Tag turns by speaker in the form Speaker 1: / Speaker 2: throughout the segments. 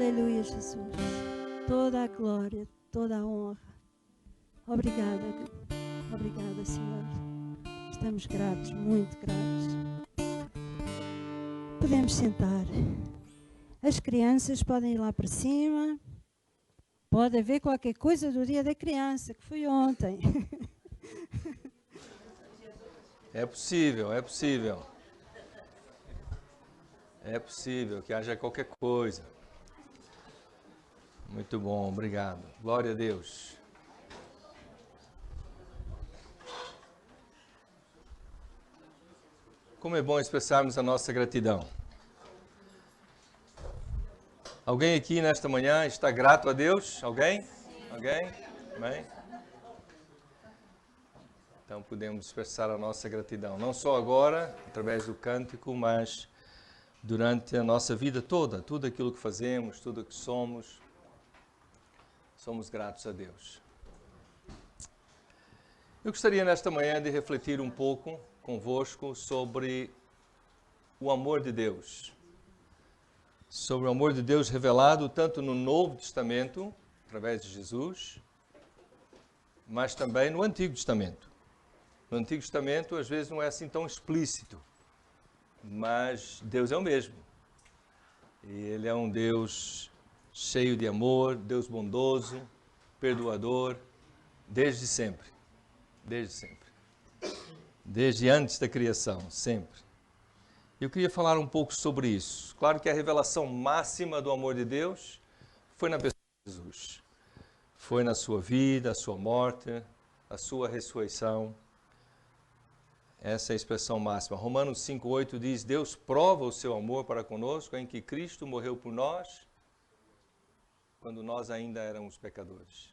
Speaker 1: Aleluia, Jesus. Toda a glória, toda a honra. Obrigada, Senhor. Estamos gratos, muito gratos. Podemos sentar. As crianças podem ir lá para cima. Pode haver qualquer coisa do dia da criança, que foi ontem.
Speaker 2: É possível, é possível. É possível que haja qualquer coisa. Muito bom, obrigado. Glória a Deus. Como é bom expressarmos a nossa gratidão. Alguém aqui nesta manhã está grato a Deus? Alguém? Alguém? Amém? Então podemos expressar a nossa gratidão. Não só agora, através do cântico, mas durante a nossa vida toda. Tudo aquilo que fazemos, tudo o que somos gratos a Deus. Eu gostaria nesta manhã de refletir um pouco convosco sobre o amor de Deus. Sobre o amor de Deus revelado tanto no Novo Testamento, através de Jesus, mas também no Antigo Testamento. No Antigo Testamento, às vezes, não é assim tão explícito, mas Deus é o mesmo. E Ele é um Deus cheio de amor, Deus bondoso, perdoador, desde sempre. Desde sempre. Desde antes da criação, sempre. Eu queria falar um pouco sobre isso. Claro que a revelação máxima do amor de Deus foi na pessoa de Jesus. Foi na sua vida, a sua morte, a sua ressurreição. Essa é a expressão máxima. Romanos 5,8 diz: Deus prova o seu amor para conosco em que Cristo morreu por nós quando nós ainda éramos pecadores.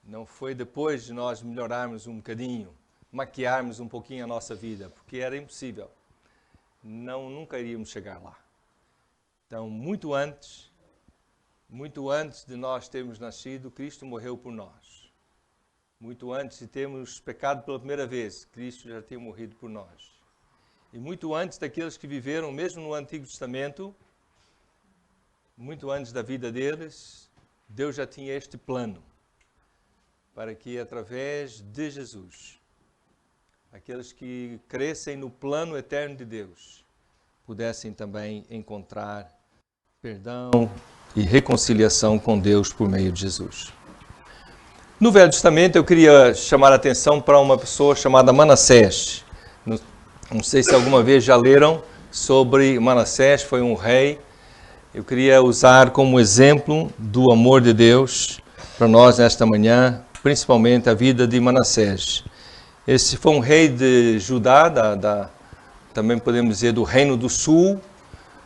Speaker 2: Não foi depois de nós melhorarmos um bocadinho, maquiarmos um pouquinho a nossa vida, porque era impossível. Nunca iríamos chegar lá. Então, muito antes de nós termos nascido, Cristo morreu por nós. Muito antes de termos pecado pela primeira vez, Cristo já tinha morrido por nós. E muito antes daqueles que viveram, mesmo no Antigo Testamento, muito antes da vida deles, Deus já tinha este plano, para que através de Jesus, aqueles que crescem no plano eterno de Deus, pudessem também encontrar perdão e reconciliação com Deus por meio de Jesus. No Velho Testamento, eu queria chamar a atenção para uma pessoa chamada Manassés. Não sei se alguma vez já leram sobre Manassés, foi um rei. Eu queria usar como exemplo do amor de Deus para nós nesta manhã, principalmente a vida de Manassés. Esse foi um rei de Judá, também podemos dizer do Reino do Sul,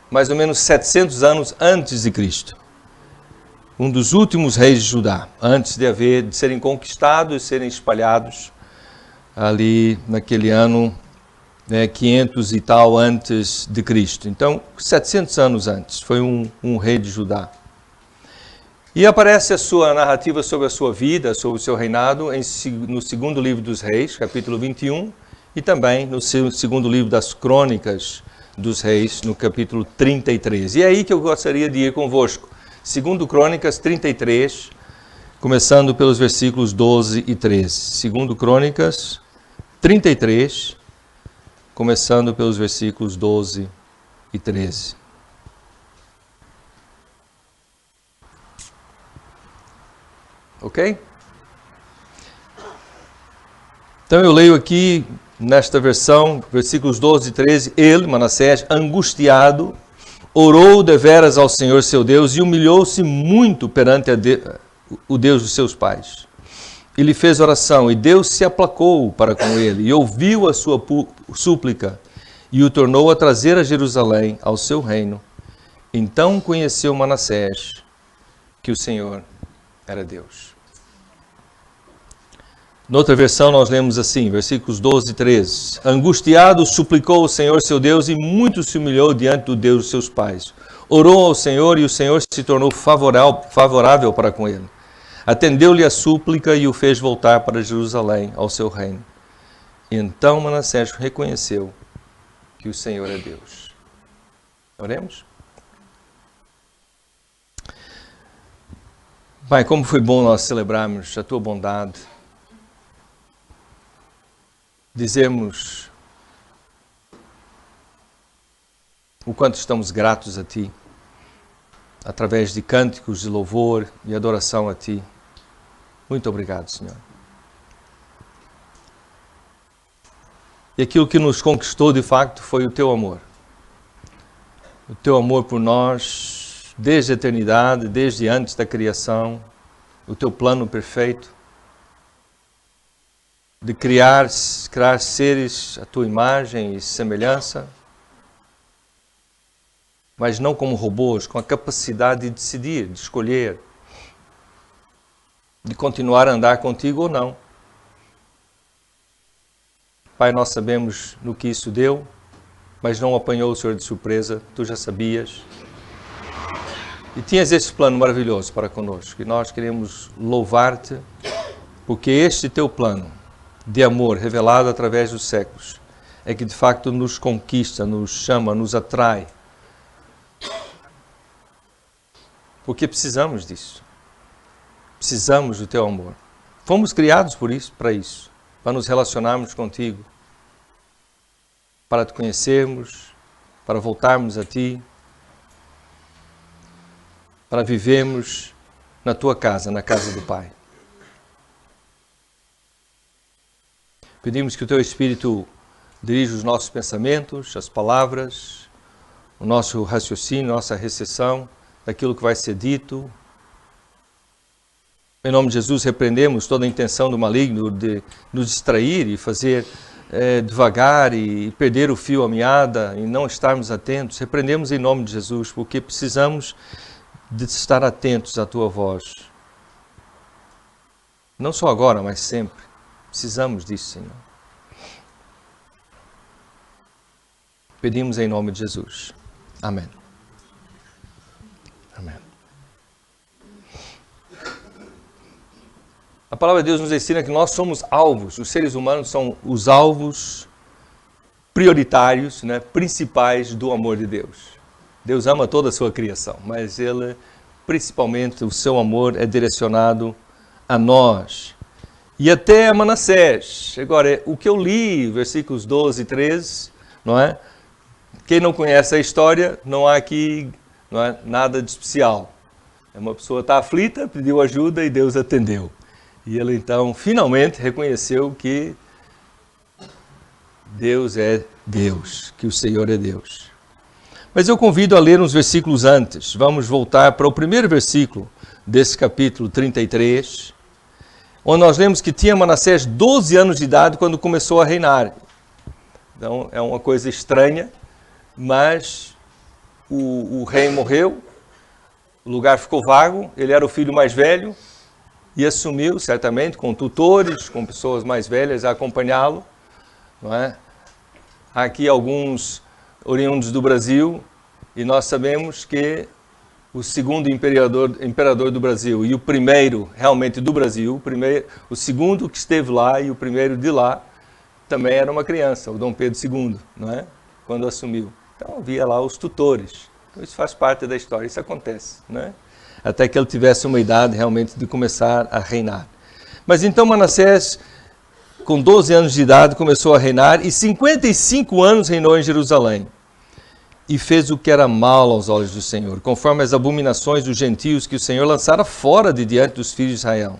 Speaker 2: mais ou menos 700 anos antes de Cristo. Um dos últimos reis de Judá, antes de serem conquistados e serem espalhados ali naquele ano 500 e tal antes de Cristo. Então, 700 anos antes, foi um rei de Judá. E aparece a sua narrativa sobre a sua vida, sobre o seu reinado, no segundo livro dos Reis, capítulo 21, e também no segundo livro das Crônicas dos Reis, no capítulo 33. E é aí que eu gostaria de ir convosco. Segundo Crônicas 33, começando pelos versículos 12 e 13. Segundo Crônicas 33, começando pelos versículos 12 e 13. Ok? Então eu leio aqui, nesta versão, versículos 12 e 13. Ele, Manassés, angustiado, orou deveras ao Senhor seu Deus e humilhou-se muito perante o Deus dos seus pais. Ele fez oração e Deus se aplacou para com ele e ouviu a sua súplica e o tornou a trazer a Jerusalém ao seu reino. Então conheceu Manassés que o Senhor era Deus. Noutra versão nós lemos assim, versículos 12 e 13. Angustiado, suplicou ao Senhor seu Deus e muito se humilhou diante do Deus dos seus pais. Orou ao Senhor e o Senhor se tornou favorável para com ele. Atendeu-lhe a súplica e o fez voltar para Jerusalém, ao seu reino. Então Manassés reconheceu que o Senhor é Deus. Oremos? Pai, como foi bom nós celebrarmos a Tua bondade, dizermos o quanto estamos gratos a Ti, através de cânticos de louvor e adoração a Ti. Muito obrigado, Senhor. E aquilo que nos conquistou, de facto, foi o Teu amor. O Teu amor por nós, desde a eternidade, desde antes da criação, o Teu plano perfeito de criar seres à Tua imagem e semelhança, mas não como robôs, com a capacidade de decidir, de escolher, de continuar a andar contigo ou não. Pai, nós sabemos no que isso deu, mas não apanhou o Senhor de surpresa, Tu já sabias. E tinhas esse plano maravilhoso para conosco, e nós queremos louvar-te, porque este Teu plano de amor revelado através dos séculos é que de facto nos conquista, nos chama, nos atrai. Porque precisamos disso. Precisamos do Teu amor. Fomos criados para isso, para nos relacionarmos contigo, para Te conhecermos, para voltarmos a Ti, para vivermos na Tua casa, na casa do Pai. Pedimos que o Teu Espírito dirija os nossos pensamentos, as palavras, o nosso raciocínio, nossa recepção daquilo que vai ser dito. Em nome de Jesus, repreendemos toda a intenção do maligno de nos distrair e fazer devagar e perder o fio, a meada e não estarmos atentos. Repreendemos em nome de Jesus, porque precisamos de estar atentos à Tua voz. Não só agora, mas sempre. Precisamos disso, Senhor. Pedimos em nome de Jesus. Amém. Amém. A palavra de Deus nos ensina que nós somos alvos, os seres humanos são os alvos prioritários, principais do amor de Deus. Deus ama toda a sua criação, mas Ele, principalmente, o seu amor é direcionado a nós. E até a Manassés. Agora, o que eu li, versículos 12 e 13, não é? Quem não conhece a história, não há aqui nada de especial. Uma pessoa está aflita, pediu ajuda e Deus atendeu. E ele então finalmente reconheceu que Deus é Deus, que o Senhor é Deus. Mas eu convido a ler uns versículos antes. Vamos voltar para o primeiro versículo desse capítulo 33, onde nós lemos que tinha Manassés 12 anos de idade quando começou a reinar. Então é uma coisa estranha, mas o rei morreu, o lugar ficou vago, ele era o filho mais velho e assumiu, certamente, com tutores, com pessoas mais velhas a acompanhá-lo. Não é? Há aqui alguns oriundos do Brasil e nós sabemos que o segundo imperador do Brasil e o primeiro realmente do Brasil, o segundo que esteve lá e o primeiro de lá, também era uma criança, o Dom Pedro II, não é? Quando assumiu. Então havia lá os tutores. Então isso faz parte da história, isso acontece, né? Até que ele tivesse uma idade realmente de começar a reinar. Mas então Manassés, com 12 anos de idade, começou a reinar e 55 anos reinou em Jerusalém. E fez o que era mal aos olhos do Senhor, conforme as abominações dos gentios que o Senhor lançara fora de diante dos filhos de Israel.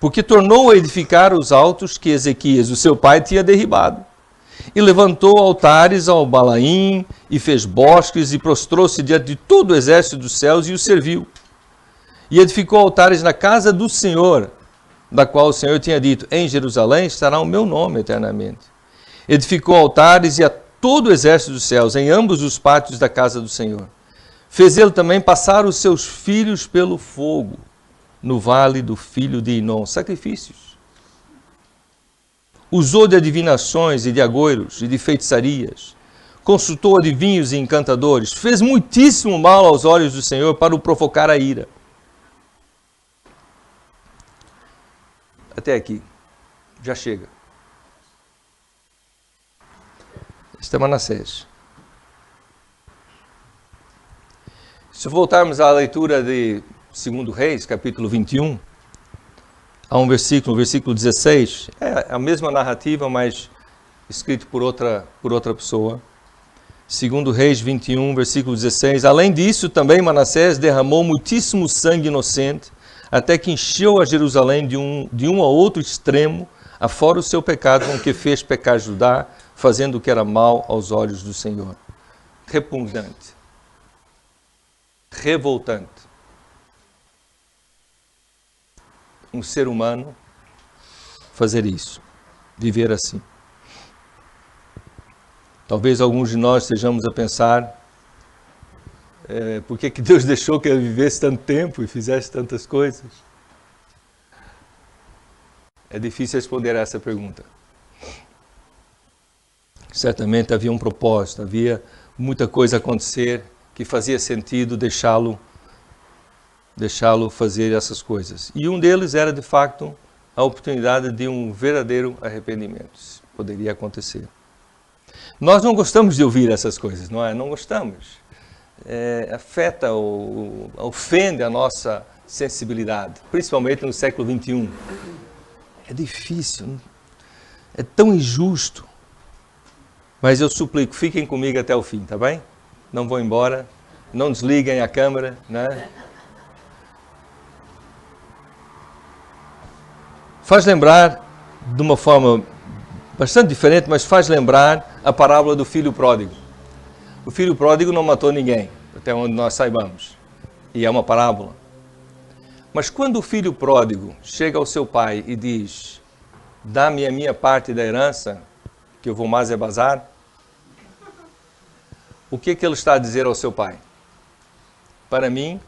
Speaker 2: Porque tornou a edificar os altos que Ezequias, o seu pai, tinha derribado. E levantou altares ao Balaim, e fez bosques, e prostrou-se diante de todo o exército dos céus, e o serviu. E edificou altares na casa do Senhor, da qual o Senhor tinha dito, em Jerusalém estará o meu nome eternamente. Edificou altares e a todo o exército dos céus, em ambos os pátios da casa do Senhor. Fez ele também passar os seus filhos pelo fogo, no vale do filho de Inom, sacrifícios. Usou de adivinações e de agoiros e de feitiçarias, consultou adivinhos e encantadores, fez muitíssimo mal aos olhos do Senhor para o provocar a ira. Até aqui, já chega. Este é Manassés. Se voltarmos à leitura de 2 Reis, capítulo 21, há um versículo, o versículo 16, é a mesma narrativa, mas escrito por outra pessoa. 2 Reis 21, versículo 16. Além disso, também Manassés derramou muitíssimo sangue inocente, até que encheu a Jerusalém de um a outro extremo, afora o seu pecado com que fez pecar Judá, fazendo o que era mal aos olhos do Senhor. Repugnante. Revoltante. Um ser humano fazer isso, viver assim. Talvez alguns de nós estejamos a pensar, por que Deus deixou que ele vivesse tanto tempo e fizesse tantas coisas? É difícil responder a essa pergunta. Certamente havia um propósito, havia muita coisa a acontecer que fazia sentido deixá-lo fazer essas coisas. E um deles era, de facto, a oportunidade de um verdadeiro arrependimento. Isso poderia acontecer. Nós não gostamos de ouvir essas coisas, não é? Não gostamos. Afeta ou ofende a nossa sensibilidade, principalmente no século XXI. É difícil, é tão injusto. Mas eu suplico, fiquem comigo até o fim, tá bem? Não vão embora, não desliguem a câmera, né? Faz lembrar, de uma forma bastante diferente, mas faz lembrar a parábola do filho pródigo. O filho pródigo não matou ninguém, até onde nós saibamos. E é uma parábola. Mas quando o filho pródigo chega ao seu pai e diz: dá-me a minha parte da herança, que eu vou mais é bazar, o que ele está a dizer ao seu pai? Para mim,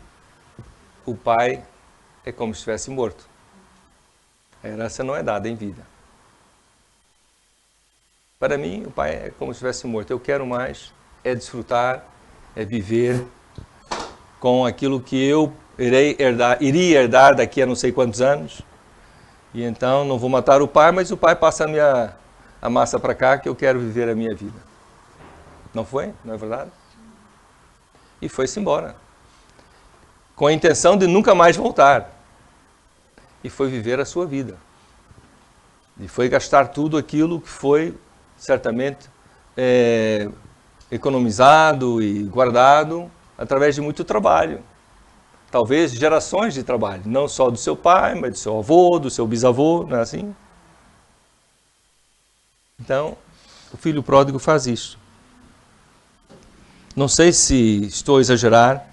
Speaker 2: o pai é como se estivesse morto. A herança não é dada em vida. Para mim, o pai é como se estivesse morto. Eu quero mais é desfrutar, é viver com aquilo que eu iria herdar daqui a não sei quantos anos. E então não vou matar o pai, mas o pai passa a massa para cá, que eu quero viver a minha vida. Não foi? Não é verdade? E foi-se embora. Com a intenção de nunca mais voltar. E foi viver a sua vida. E foi gastar tudo aquilo que foi, certamente, economizado e guardado através de muito trabalho. Talvez gerações de trabalho. Não só do seu pai, mas do seu avô, do seu bisavô, não é assim? Então, o filho pródigo faz isso. Não sei se estou a exagerar,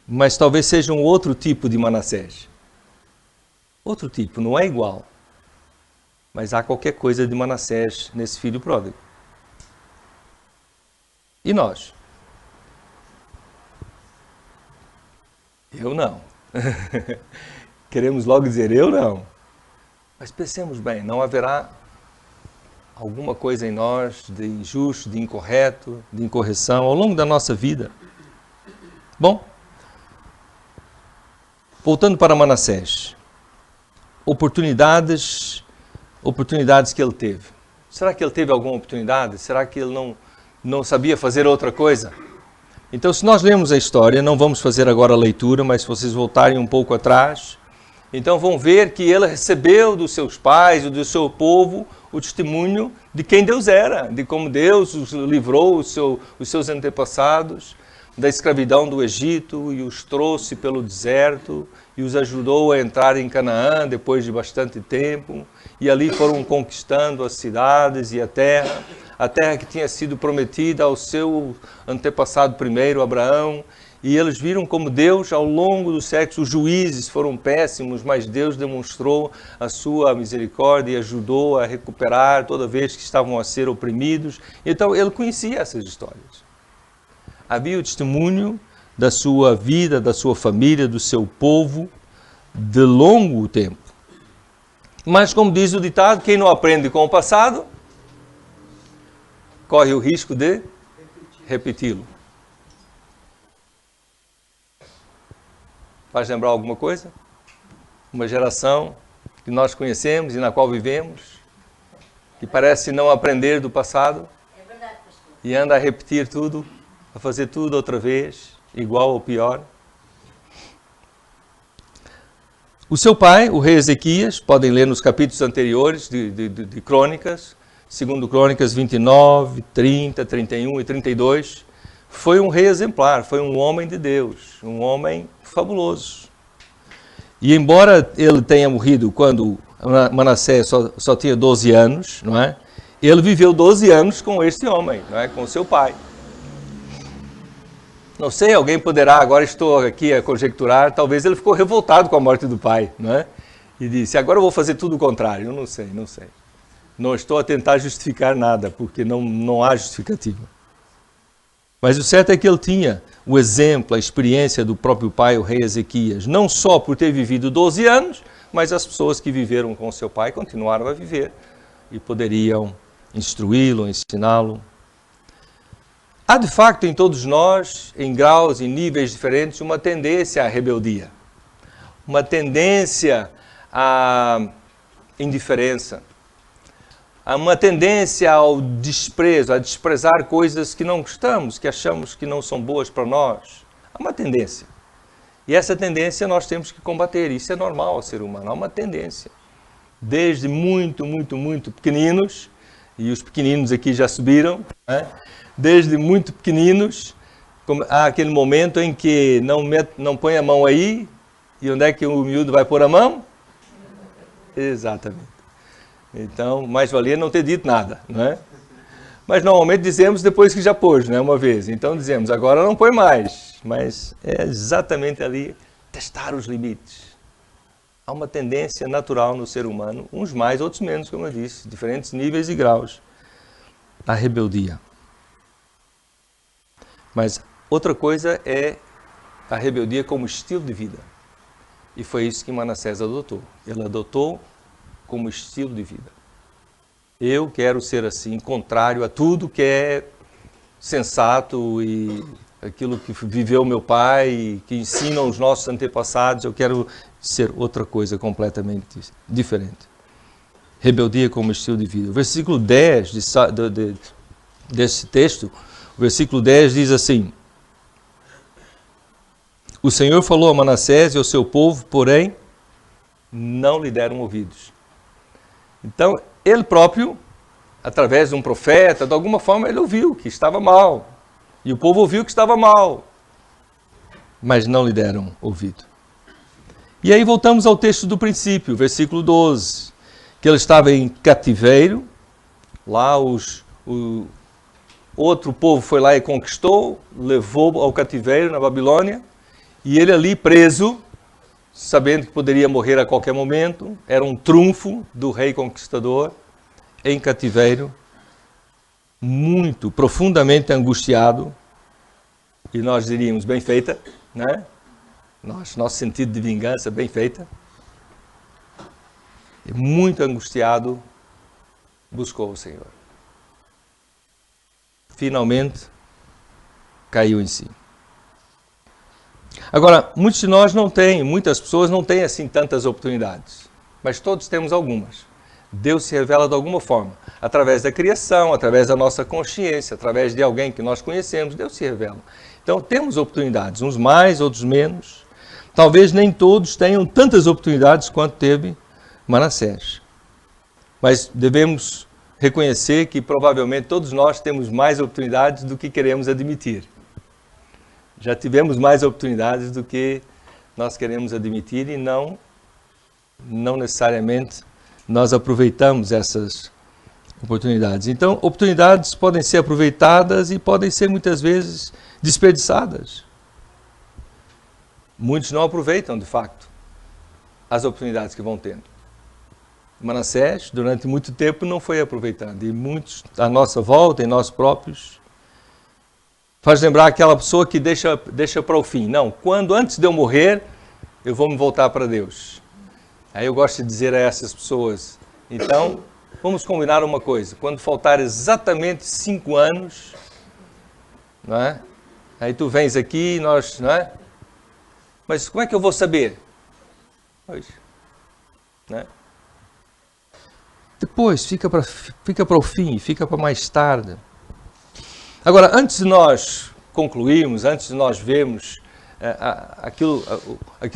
Speaker 2: mas talvez seja um outro tipo de Manassés. Outro tipo, não é igual. Mas há qualquer coisa de Manassés nesse filho pródigo. E nós? Eu não. Queremos logo dizer eu não. Mas pensemos bem, não haverá alguma coisa em nós de injusto, de incorreto, de incorreção ao longo da nossa vida? Bom, voltando para Manassés. Oportunidades que ele teve. Será que ele teve alguma oportunidade? Será que ele não sabia fazer outra coisa? Então, se nós lemos a história, não vamos fazer agora a leitura, mas se vocês voltarem um pouco atrás, então vão ver que ele recebeu dos seus pais e do seu povo o testemunho de quem Deus era, de como Deus os livrou, os seus antepassados, da escravidão do Egito e os trouxe pelo deserto e os ajudou a entrar em Canaã depois de bastante tempo. E ali foram conquistando as cidades e a terra que tinha sido prometida ao seu antepassado primeiro, Abraão. E eles viram como Deus, ao longo dos séculos, os juízes foram péssimos, mas Deus demonstrou a sua misericórdia e ajudou a recuperar toda vez que estavam a ser oprimidos. Então ele conhecia essas histórias. Havia o testemunho da sua vida, da sua família, do seu povo, de longo tempo. Mas, como diz o ditado, quem não aprende com o passado, corre o risco de repeti-lo. Faz lembrar alguma coisa? Uma geração que nós conhecemos e na qual vivemos, que parece não aprender do passado e anda a repetir tudo, a fazer tudo outra vez, igual ou pior. O seu pai, o rei Ezequias, podem ler nos capítulos anteriores de Crônicas, segundo Crônicas 29, 30, 31 e 32, foi um rei exemplar, foi um homem de Deus, um homem fabuloso. E embora ele tenha morrido quando Manassés só tinha 12 anos, não é? Ele viveu 12 anos com este homem, não é? Com seu pai. Não sei, alguém poderá, agora estou aqui a conjecturar, talvez ele ficou revoltado com a morte do pai, não é? E disse, agora eu vou fazer tudo o contrário. Eu não sei. Não estou a tentar justificar nada, porque não há justificativa. Mas o certo é que ele tinha o exemplo, a experiência do próprio pai, o rei Ezequias, não só por ter vivido 12 anos, mas as pessoas que viveram com seu pai continuaram a viver e poderiam instruí-lo, ensiná-lo. Há de facto em todos nós, em graus e níveis diferentes, uma tendência à rebeldia, uma tendência à indiferença, há uma tendência ao desprezo, a desprezar coisas que não gostamos, que achamos que não são boas para nós. Há uma tendência. E essa tendência nós temos que combater. Isso é normal ao ser humano, há uma tendência. Desde muito pequeninos, e os pequeninos aqui já subiram, né? Desde muito pequeninos, há aquele momento em que não põe a mão aí, e onde é que o miúdo vai pôr a mão? Exatamente. Então, mais valia não ter dito nada, não é? Mas normalmente dizemos depois que já pôs, né, uma vez. Então dizemos, agora não põe mais. Mas é exatamente ali, testar os limites. Há uma tendência natural no ser humano, uns mais, outros menos, como eu disse, diferentes níveis e graus, à rebeldia. Mas outra coisa é a rebeldia como estilo de vida. E foi isso que Manassés adotou. Ele adotou como estilo de vida. Eu quero ser assim, contrário a tudo que é sensato e aquilo que viveu meu pai, que ensinam os nossos antepassados, eu quero ser outra coisa completamente diferente. Rebeldia como estilo de vida. O versículo 10 desse texto, o versículo 10 diz assim: o Senhor falou a Manassés e ao seu povo, porém, não lhe deram ouvidos. Então, ele próprio, através de um profeta, de alguma forma, ele ouviu que estava mal. E o povo ouviu que estava mal. Mas não lhe deram ouvido. E aí voltamos ao texto do princípio, versículo 12. Que ele estava em cativeiro. Lá o outro povo foi lá e conquistou, levou ao cativeiro na Babilônia. E ele ali preso, sabendo que poderia morrer a qualquer momento, era um trunfo do rei conquistador, em cativeiro, muito, profundamente angustiado, e nós diríamos, bem feita, né? Nosso sentido de vingança, bem feita. E muito angustiado, buscou o Senhor. Finalmente, caiu em si. Agora, muitas pessoas não têm assim tantas oportunidades, mas todos temos algumas. Deus se revela de alguma forma, através da criação, através da nossa consciência, através de alguém que nós conhecemos, Deus se revela. Então temos oportunidades, uns mais, outros menos. Talvez nem todos tenham tantas oportunidades quanto teve Manassés. Mas devemos reconhecer que provavelmente todos nós temos mais oportunidades do que queremos admitir. Já tivemos mais oportunidades do que nós queremos admitir e não necessariamente nós aproveitamos essas oportunidades. Então, oportunidades podem ser aproveitadas e podem ser muitas vezes desperdiçadas. Muitos não aproveitam, de facto, as oportunidades que vão tendo. Manassés, durante muito tempo, não foi aproveitando. E muitos, à nossa volta, e nós próprios, faz lembrar aquela pessoa que deixa para o fim. Não, antes de eu morrer, eu vou me voltar para Deus. Aí eu gosto de dizer a essas pessoas, então, vamos combinar uma coisa. Quando faltar exatamente 5 anos, não é? Aí tu vens aqui e nós, não é? Mas como é que eu vou saber? Pois, né? Depois, fica para o fim, fica para mais tarde. Agora, antes de nós concluirmos, antes de nós vermos aquilo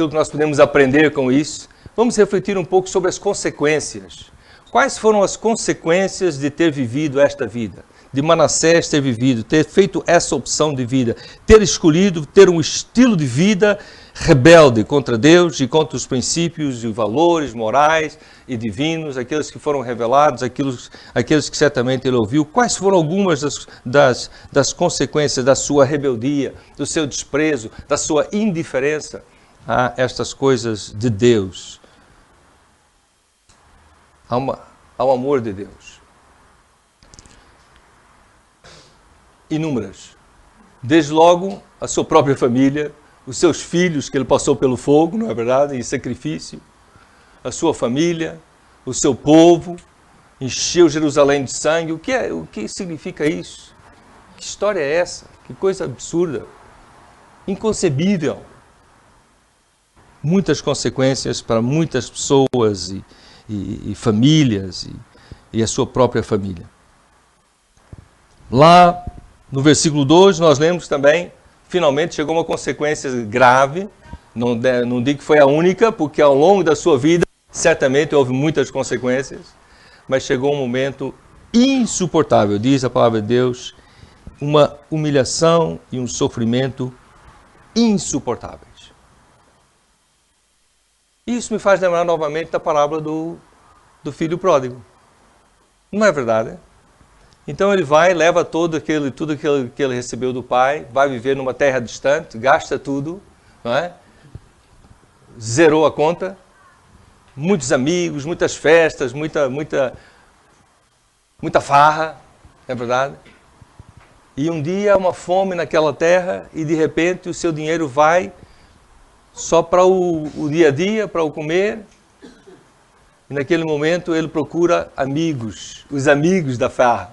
Speaker 2: que nós podemos aprender com isso, vamos refletir um pouco sobre as consequências. Quais foram as consequências de ter vivido esta vida? De Manassés ter vivido, ter feito essa opção de vida, ter escolhido ter um estilo de vida rebelde contra Deus e contra os princípios e valores morais e divinos, aqueles que foram revelados, aqueles que certamente ele ouviu. Quais foram algumas das consequências da sua rebeldia, do seu desprezo, da sua indiferença a estas coisas de Deus, ao amor de Deus? Inúmeras. Desde logo, a sua própria família, os seus filhos que ele passou pelo fogo, não é verdade? Em sacrifício. A sua família, o seu povo, encheu Jerusalém de sangue. O que significa isso? Que história é essa? Que coisa absurda. Inconcebível. Muitas consequências para muitas pessoas e famílias e a sua própria família. Lá no versículo 2 nós lemos também, finalmente chegou uma consequência grave, não digo que foi a única, porque ao longo da sua vida certamente houve muitas consequências, mas chegou um momento insuportável, diz a palavra de Deus, uma humilhação e um sofrimento insuportáveis. Isso me faz lembrar novamente da parábola do filho pródigo. Não é verdade? Então ele vai, leva tudo aquilo que ele recebeu do pai, vai viver numa terra distante, gasta tudo, não é? Zerou a conta, muitos amigos, muitas festas, muita farra, é verdade? E um dia uma fome naquela terra e de repente o seu dinheiro vai só para o dia a dia, para o comer. E naquele momento ele procura amigos, os amigos da farra.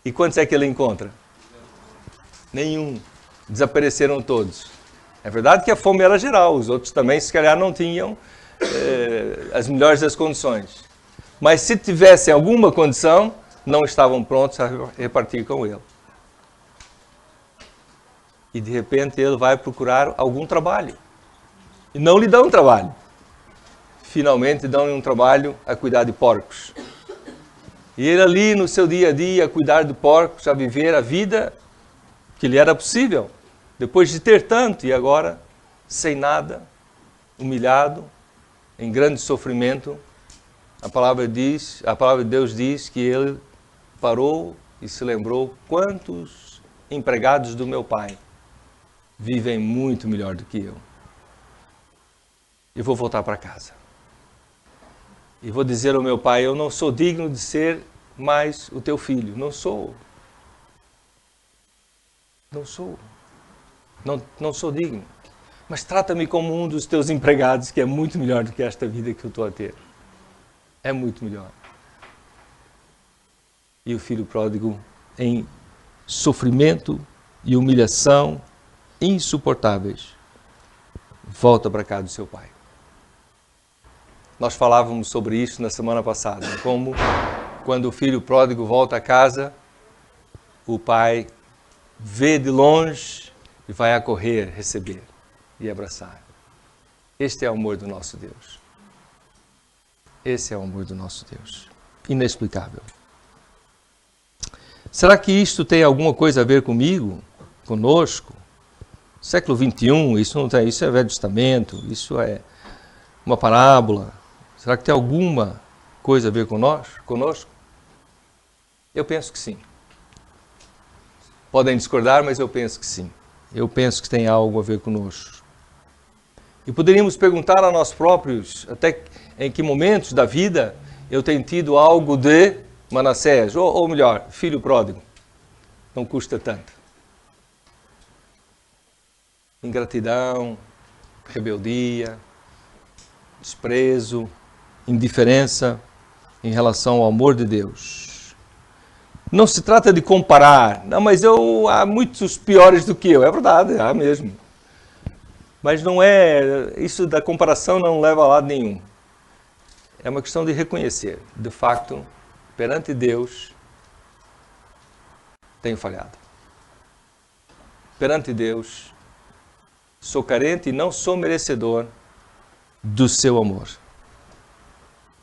Speaker 2: E quantos é que ele encontra? Nenhum. Desapareceram todos. É verdade que a fome era geral, os outros também se calhar não tinham as melhores das condições. Mas se tivessem alguma condição, não estavam prontos a repartir com ele. E de repente ele vai procurar algum trabalho. E não lhe dão trabalho. Finalmente dão-lhe um trabalho a cuidar de porcos. E ele ali no seu dia a dia, a cuidar de porcos, a viver a vida que lhe era possível. Depois de ter tanto e agora, sem nada, humilhado, em grande sofrimento, a palavra de Deus diz que ele parou e se lembrou: quantos empregados do meu pai vivem muito melhor do que eu. Eu vou voltar para casa. E vou dizer ao meu pai: eu não sou digno de ser mais o teu filho. Não sou. Não sou. Não sou digno. Mas trata-me como um dos teus empregados, que é muito melhor do que esta vida que eu estou a ter. É muito melhor. E o filho pródigo, em sofrimento e humilhação insuportáveis, volta para casa do seu pai. Nós falávamos sobre isso na semana passada, como quando o filho pródigo volta a casa, o pai vê de longe e vai a correr, receber e abraçar. Este é o amor do nosso Deus. Esse é o amor do nosso Deus. Inexplicável. Será que isto tem alguma coisa a ver comigo? Conosco? Século 21, isso não tem, isso é Velho Testamento, isso é uma parábola. Será que tem alguma coisa a ver conosco? Eu penso que sim. Podem discordar, mas eu penso que sim. Eu penso que tem algo a ver conosco. E poderíamos perguntar a nós próprios, até em que momentos da vida eu tenho tido algo de Manassés, ou melhor, filho pródigo. Não custa tanto. Ingratidão, rebeldia, desprezo, indiferença em relação ao amor de Deus. Não se trata de comparar. Não, mas há muitos piores do que eu. É verdade, há mesmo. Mas não é, isso da comparação não leva a lado nenhum. É uma questão de reconhecer, de facto, perante Deus, tenho falhado. Perante Deus, sou carente e não sou merecedor do seu amor.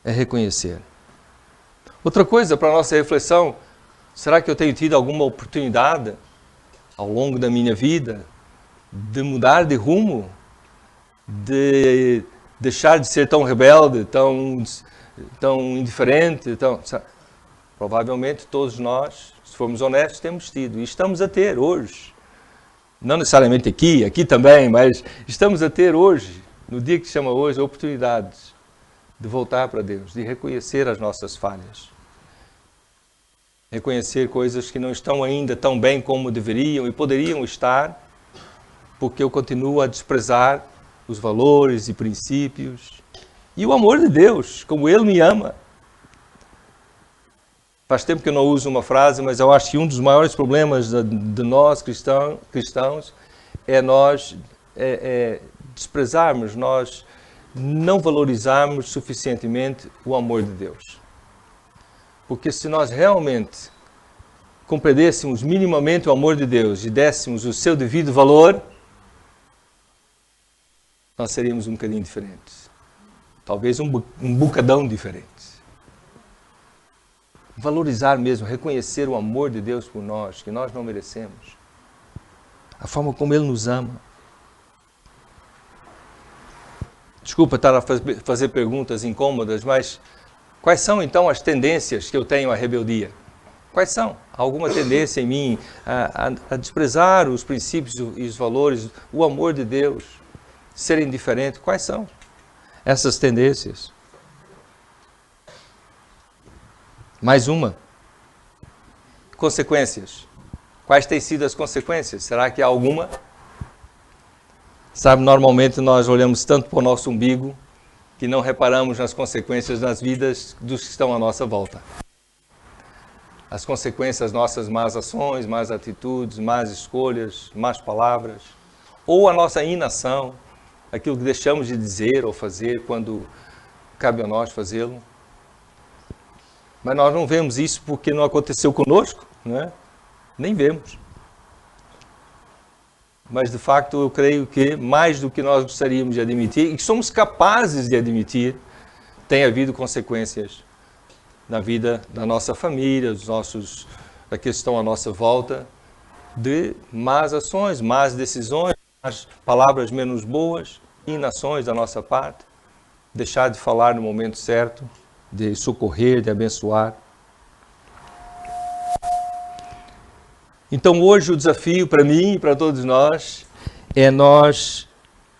Speaker 2: É reconhecer. Outra coisa para a nossa reflexão, será que eu tenho tido alguma oportunidade ao longo da minha vida de mudar de rumo, de deixar de ser tão rebelde, tão indiferente? Provavelmente todos nós, se formos honestos, temos tido e estamos a ter hoje. Não necessariamente aqui também, mas estamos a ter hoje, no dia que se chama hoje, oportunidades de voltar para Deus, de reconhecer as nossas falhas. Reconhecer coisas que não estão ainda tão bem como deveriam e poderiam estar, porque eu continuo a desprezar os valores e princípios e o amor de Deus, como Ele me ama. Faz tempo que eu não uso uma frase, mas eu acho que um dos maiores problemas de nós cristãos é nós desprezarmos, nós não valorizarmos suficientemente o amor de Deus. Porque se nós realmente compreendêssemos minimamente o amor de Deus e dessemos o seu devido valor, nós seríamos um bocadinho diferentes. Talvez um bocadão diferente. Valorizar mesmo, reconhecer o amor de Deus por nós, que nós não merecemos. A forma como Ele nos ama. Desculpa estar a fazer perguntas incômodas, mas quais são então as tendências que eu tenho à rebeldia? Quais são? Há alguma tendência em mim a desprezar os princípios e os valores, o amor de Deus, ser indiferente? Quais são essas tendências? Mais uma. Consequências. Quais têm sido as consequências? Será que há alguma? Sabe, normalmente nós olhamos tanto para o nosso umbigo que não reparamos nas consequências nas vidas dos que estão à nossa volta. As consequências das nossas más ações, más atitudes, más escolhas, más palavras, ou a nossa inação, aquilo que deixamos de dizer ou fazer quando cabe a nós fazê-lo. Mas nós não vemos isso porque não aconteceu conosco, né? Nem vemos. Mas, de facto, eu creio que mais do que nós gostaríamos de admitir, e que somos capazes de admitir, tem havido consequências na vida da nossa família, da questão à nossa volta, de más ações, más decisões, más palavras menos boas, inações da nossa parte, deixar de falar no momento certo, de socorrer, de abençoar. Então hoje o desafio para mim e para todos nós é nós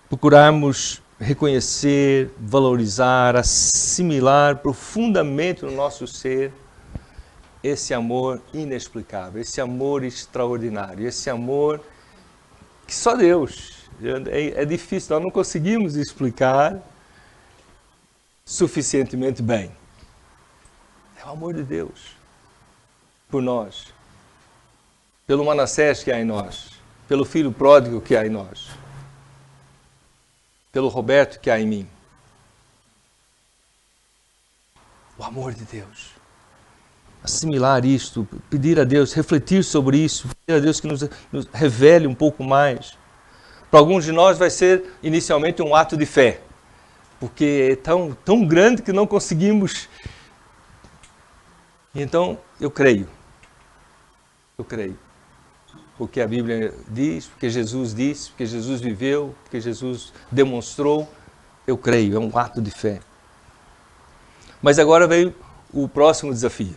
Speaker 2: procurarmos reconhecer, valorizar, assimilar profundamente no nosso ser esse amor inexplicável, esse amor extraordinário, esse amor que só Deus, é difícil, nós não conseguimos explicar suficientemente bem. É o amor de Deus por nós, pelo Manassés que há em nós, pelo filho pródigo que há em nós, pelo Roberto que há em mim. O amor de Deus. Assimilar isto, pedir a Deus, refletir sobre isso, pedir a Deus que nos revele um pouco mais. Para alguns de nós vai ser inicialmente um ato de fé, porque é tão grande que não conseguimos. Então, eu creio. Porque a Bíblia diz, porque Jesus disse, porque Jesus viveu, porque Jesus demonstrou, eu creio, é um ato de fé. Mas agora veio o próximo desafio.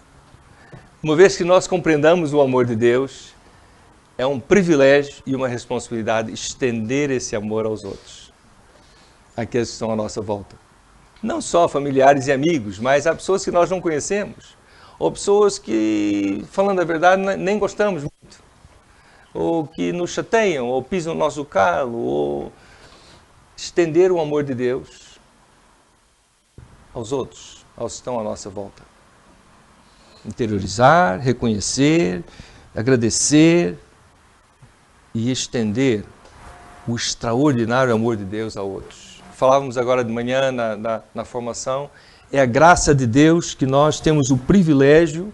Speaker 2: Uma vez que nós compreendamos o amor de Deus, é um privilégio e uma responsabilidade estender esse amor aos outros, aqueles que estão à nossa volta. Não só familiares e amigos, mas há pessoas que nós não conhecemos, ou pessoas que, falando a verdade, nem gostamos muito, ou que nos chateiam, ou pisam no nosso calo, ou estender o amor de Deus aos outros, aos que estão à nossa volta. Interiorizar, reconhecer, agradecer e estender o extraordinário amor de Deus a outros. Falávamos agora de manhã na formação, é a graça de Deus que nós temos o privilégio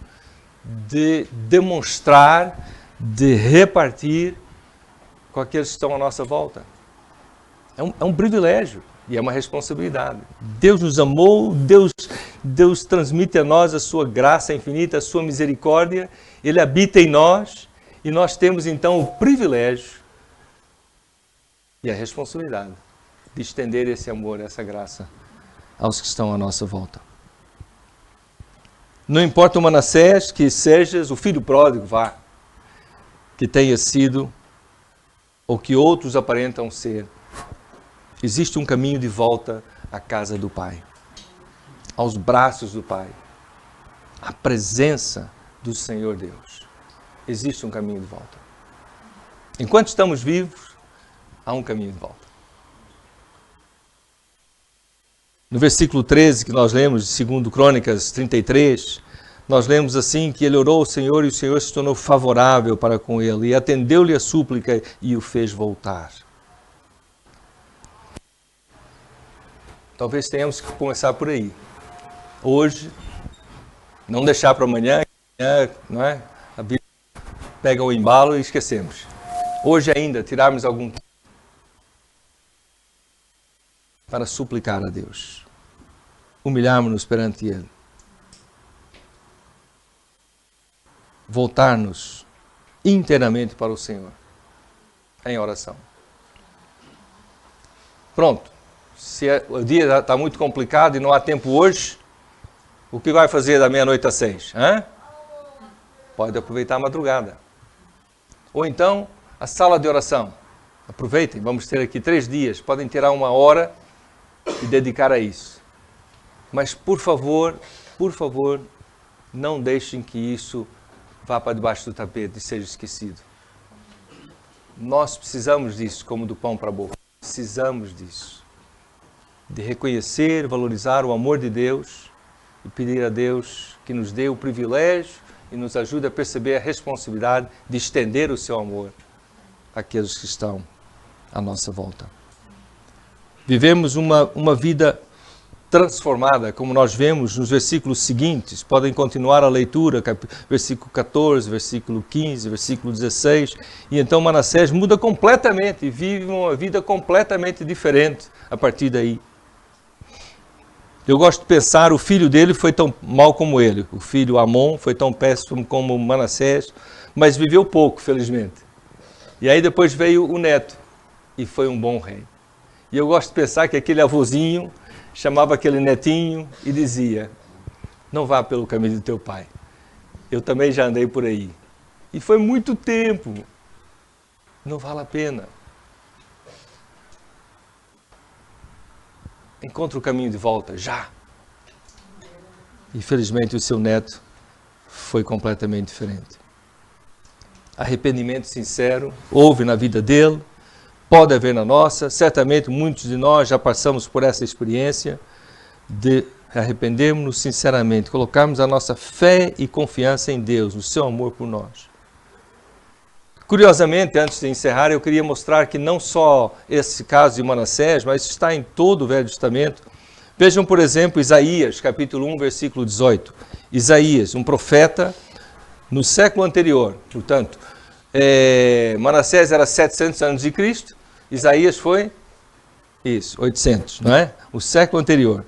Speaker 2: de demonstrar, de repartir com aqueles que estão à nossa volta. É um privilégio. E é uma responsabilidade. Deus nos amou, Deus transmite a nós a sua graça infinita, a sua misericórdia. Ele habita em nós e nós temos então o privilégio e a responsabilidade de estender esse amor, essa graça aos que estão à nossa volta. Não importa o Manassés, que sejas o filho pródigo, vá, que tenha sido ou que outros aparentam ser. Existe um caminho de volta à casa do Pai, aos braços do Pai, à presença do Senhor Deus. Existe um caminho de volta. Enquanto estamos vivos, há um caminho de volta. No versículo 13 que nós lemos de 2 Crônicas 33, nós lemos assim que ele orou ao Senhor e o Senhor se tornou favorável para com ele e atendeu-lhe a súplica e o fez voltar. Talvez tenhamos que começar por aí. Hoje, não deixar para amanhã, não é? A Bíblia pega o embalo e esquecemos. Hoje ainda, tirarmos algum tempo para suplicar a Deus. Humilharmos-nos perante Ele. Voltar-nos inteiramente para o Senhor, em oração. Pronto. Se o dia está muito complicado e não há tempo hoje, o que vai fazer da meia-noite às 6? Pode aproveitar a madrugada. Ou então, a sala de oração. Aproveitem, vamos ter aqui 3 dias. Podem tirar 1 hora e dedicar a isso. Mas, por favor, não deixem que isso vá para debaixo do tapete e seja esquecido. Nós precisamos disso, como do pão para a boca. Precisamos disso. De reconhecer, valorizar o amor de Deus e pedir a Deus que nos dê o privilégio e nos ajude a perceber a responsabilidade de estender o seu amor àqueles que estão à nossa volta. Vivemos uma vida transformada, como nós vemos nos versículos seguintes. Podem continuar a leitura, versículo 14, versículo 15, versículo 16. E então Manassés muda completamente e vive uma vida completamente diferente a partir daí. Eu gosto de pensar, o filho dele foi tão mal como ele. O filho Amon foi tão péssimo como Manassés, mas viveu pouco, felizmente. E aí depois veio o neto e foi um bom rei. E eu gosto de pensar que aquele avôzinho chamava aquele netinho e dizia: não vá pelo caminho do teu pai. Eu também já andei por aí. E foi muito tempo. Não vale a pena. Encontre o caminho de volta, já. Infelizmente, o seu neto foi completamente diferente. Arrependimento sincero houve na vida dele, pode haver na nossa. Certamente, muitos de nós já passamos por essa experiência de arrependermos-nos sinceramente, colocarmos a nossa fé e confiança em Deus, no seu amor por nós. Curiosamente, antes de encerrar, eu queria mostrar que não só esse caso de Manassés, mas isso está em todo o Velho Testamento. Vejam, por exemplo, Isaías, capítulo 1, versículo 18. Isaías, um profeta no século anterior. Portanto, Manassés era 700 anos de Cristo, Isaías foi, 800, não é? O século anterior.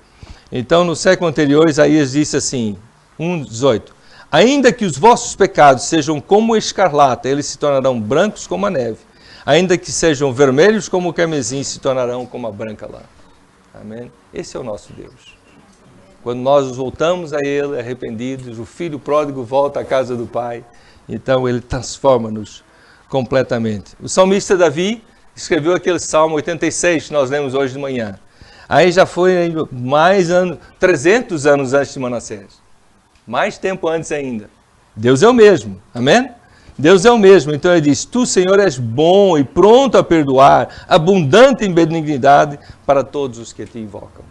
Speaker 2: Então, no século anterior, Isaías disse assim, 1:18. Ainda que os vossos pecados sejam como escarlata, eles se tornarão brancos como a neve. Ainda que sejam vermelhos como o carmesim, se tornarão como a branca lã. Amém? Esse é o nosso Deus. Quando nós nos voltamos a Ele, arrependidos, o filho pródigo volta à casa do Pai. Então, Ele transforma-nos completamente. O salmista Davi escreveu aquele Salmo 86 que nós lemos hoje de manhã. Aí já foi mais 300 anos antes de Manassés. Mais tempo antes ainda. Deus é o mesmo. Amém? Deus é o mesmo. Então ele diz: Tu, Senhor, és bom e pronto a perdoar, abundante em benignidade para todos os que te invocam.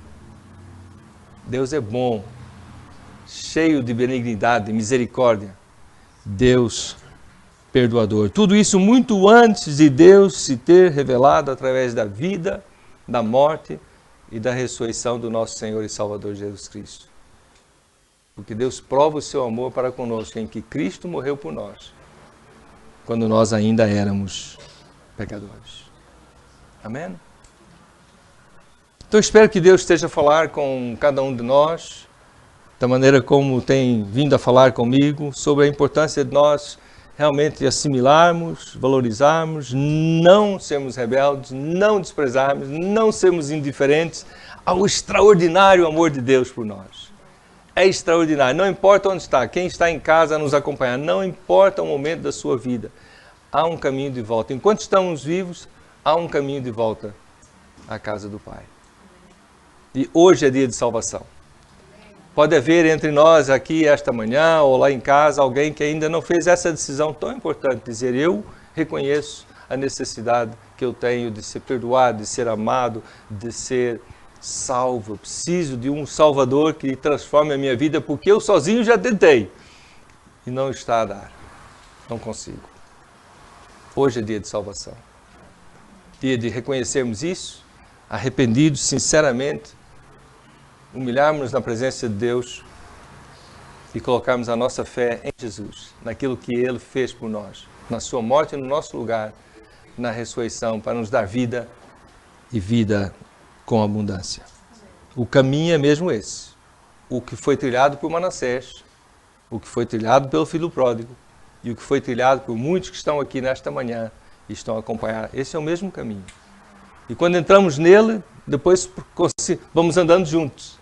Speaker 2: Deus é bom, cheio de benignidade, misericórdia. Deus perdoador. Tudo isso muito antes de Deus se ter revelado através da vida, da morte e da ressurreição do nosso Senhor e Salvador Jesus Cristo. Porque Deus prova o seu amor para conosco em que Cristo morreu por nós, quando nós ainda éramos pecadores. Amém? Então espero que Deus esteja a falar com cada um de nós, da maneira como tem vindo a falar comigo, sobre a importância de nós realmente assimilarmos, valorizarmos, não sermos rebeldes, não desprezarmos, não sermos indiferentes ao extraordinário amor de Deus por nós. É extraordinário, não importa onde está, quem está em casa a nos acompanhar, não importa o momento da sua vida, há um caminho de volta. Enquanto estamos vivos, há um caminho de volta à casa do Pai. E hoje é dia de salvação. Pode haver entre nós aqui esta manhã ou lá em casa alguém que ainda não fez essa decisão tão importante, dizer: eu reconheço a necessidade que eu tenho de ser perdoado, de ser amado, de ser salvo. Eu preciso de um Salvador que transforme a minha vida, porque eu sozinho já tentei e não está a dar. Não consigo. Hoje é dia de salvação. Dia de reconhecermos isso, arrependidos, sinceramente, humilharmos na presença de Deus e colocarmos a nossa fé em Jesus, naquilo que Ele fez por nós, na sua morte no nosso lugar, na ressurreição, para nos dar vida e vida com abundância. O caminho é mesmo esse. O que foi trilhado por Manassés, o que foi trilhado pelo filho pródigo e o que foi trilhado por muitos que estão aqui nesta manhã e estão a acompanhar. Esse é o mesmo caminho. E quando entramos nele, depois vamos andando juntos.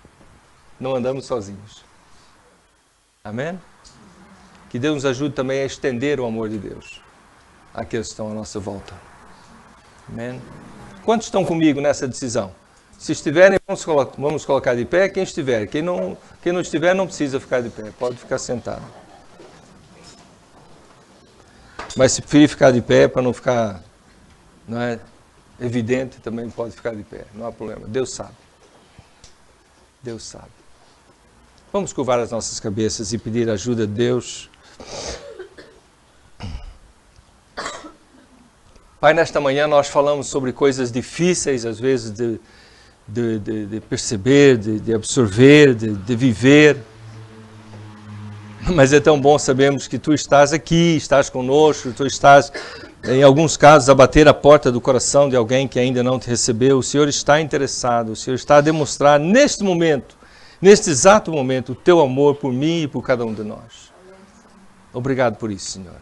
Speaker 2: Não andamos sozinhos. Amém? Que Deus nos ajude também a estender o amor de Deus àqueles que estão à nossa volta. Amém? Quantos estão comigo nessa decisão? Se estiverem, vamos colocar de pé. Quem estiver. Quem não estiver, não precisa ficar de pé. Pode ficar sentado. Mas se preferir ficar de pé, para não ficar, não é, evidente, também pode ficar de pé. Não há problema. Deus sabe. Deus sabe. Vamos curvar as nossas cabeças e pedir a ajuda de Deus. Pai, nesta manhã nós falamos sobre coisas difíceis, às vezes, de perceber, de absorver, de viver. Mas é tão bom sabermos que Tu estás aqui, estás conosco, Tu estás, em alguns casos, a bater a porta do coração de alguém que ainda não Te recebeu. O Senhor está interessado, o Senhor está a demonstrar neste momento, neste exato momento, o Teu amor por mim e por cada um de nós. Obrigado por isso, Senhor.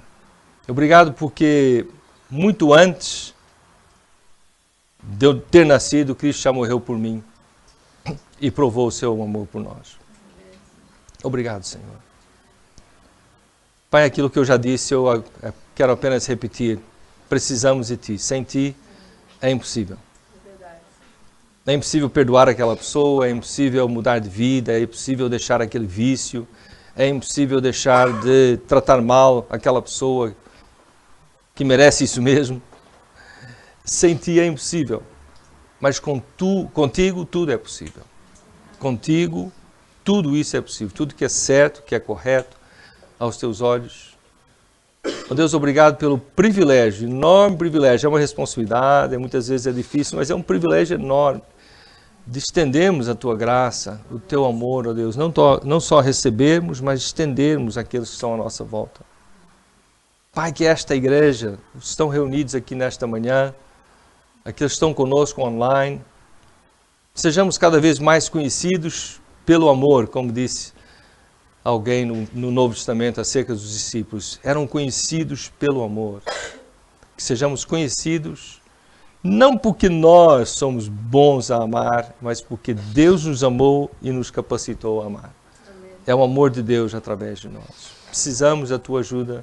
Speaker 2: Obrigado porque muito antes de eu ter nascido, Cristo já morreu por mim e provou o Seu amor por nós. Obrigado, Senhor. Pai, aquilo que eu já disse, eu quero apenas repetir. Precisamos de Ti. Sem Ti é impossível. É impossível perdoar aquela pessoa, é impossível mudar de vida, é impossível deixar aquele vício, é impossível deixar de tratar mal aquela pessoa que merece isso mesmo. Sem Ti é impossível. Mas contigo tudo é possível. Contigo tudo isso é possível. Tudo que é certo, que é correto, aos Teus olhos. Oh Deus, obrigado pelo privilégio, enorme privilégio. É uma responsabilidade, muitas vezes é difícil, mas é um privilégio enorme de estendermos a Tua graça, o Teu amor, ó Deus. Não só recebermos, mas estendermos aqueles que estão à nossa volta. Pai, que esta igreja, os que estão reunidos aqui nesta manhã, aqueles que estão conosco online, sejamos cada vez mais conhecidos pelo amor, como disse alguém no Novo Testamento acerca dos discípulos. Eram conhecidos pelo amor. Que sejamos conhecidos não porque nós somos bons a amar, mas porque Deus nos amou e nos capacitou a amar. Amém. É o amor de Deus através de nós. Precisamos da Tua ajuda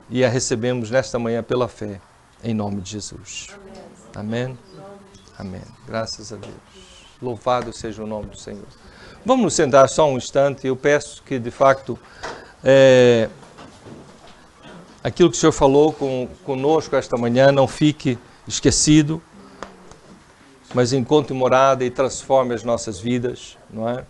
Speaker 2: e a recebemos nesta manhã pela fé, em nome de Jesus. Amém. Amém. Amém. Graças a Deus. Louvado seja o nome do Senhor. Vamos nos sentar só um instante. Eu peço que, de facto, aquilo que o Senhor falou conosco esta manhã não fique esquecido, mas encontre morada e transforme as nossas vidas, não é?